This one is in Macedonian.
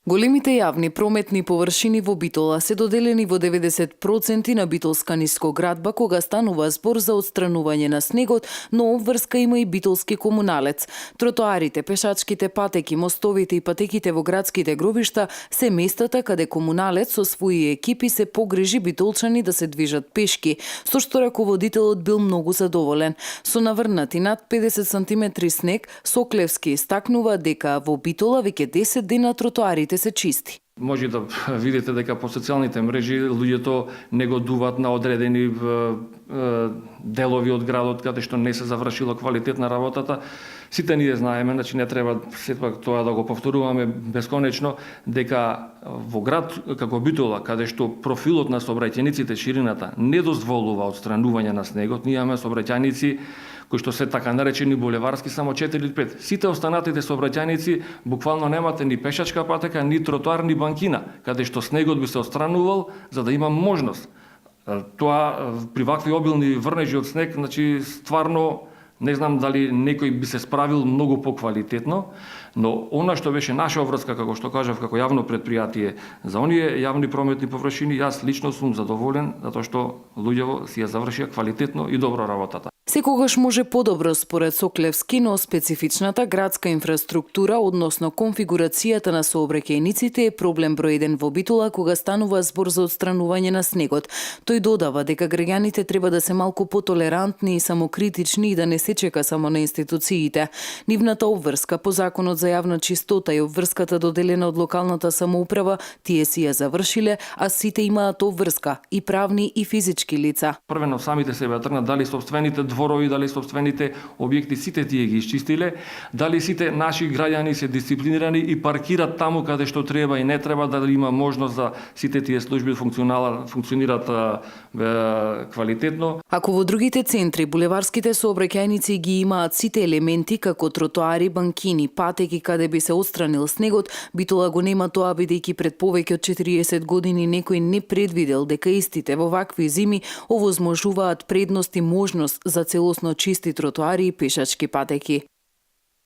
Големите јавни прометни површини во Битола се доделени во 90% на битолска нискоградба кога станува збор за отстранување на снегот, но обврска има и битолски комуналец. Тротоарите, пешачките патеки, мостовите и патеките во градските гробишта се местата каде комуналец со своји екипи се погрижи битолчани да се движат пешки, со што раководителот бил многу задоволен. Со наврнати над 50 см снег, Соклевски истакнува дека во Битола веќе 10 дена тротоарите се чисти. Може да видите дека по социјалните мрежи луѓето негодуваат на одредени делови од градот каде што не се завршила квалитетна работата. Сите ние знаеме, значи не треба сепак тоа да го повторуваме бесконечно, дека во град како Битола, каде што профилот на сообраќајниците, ширината не дозволува отстранување на снегот, ние имаме сообраќајници кои што се така наречени булеварски само 4 или 5. Сите останатите сообраќајници буквално немате ни пешачка патека, ни тротоар, ни банкина, каде што снегот би се отстранувал за да има можност. Тоа при вакви обилни врнежи од снег, значи стварно не знам дали некој би се справил многу поквалитетно, но она што беше наша обврска, како што кажав, како јавно предпријатие за оние јавни прометни површини, јас лично сум задоволен затоа што луѓето си ја завршија квалитетно и добро работата. Секогаш може подобро според Соклевски, но специфичната градска инфраструктура, односно конфигурацијата на сообраќајниците е проблем број 1 во Битола кога станува збор за отстранување на снегот. Тој додава дека граѓаните треба да се малку потолерантни и самокритични и да не се чека само на институциите. Нивната обврска по законот за јавна чистота и обврската доделена од локалната самоуправа, тие си ја завршиле, а сите имаат обврска, и правни и физички лица. Првено самите себе тргнат дали собствените дворови, дали собствените објекти, сите тие ги исчистиле, дали сите наши граѓани се дисциплинирани и паркират таму каде што треба и не треба, дали има можност за сите тие служби функционират квалитетно. Ако во другите центри булеварските сообраќајници ги имаат сите елементи како тротоари, банкини, патеки каде би се отстранил снегот, Битола го нема тоа бидејќи пред повеќе од 40 години некој не предвидел дека истите во вакви зими овозможуваат предност и можност за целосно чисти тротоари и пешачки патеки.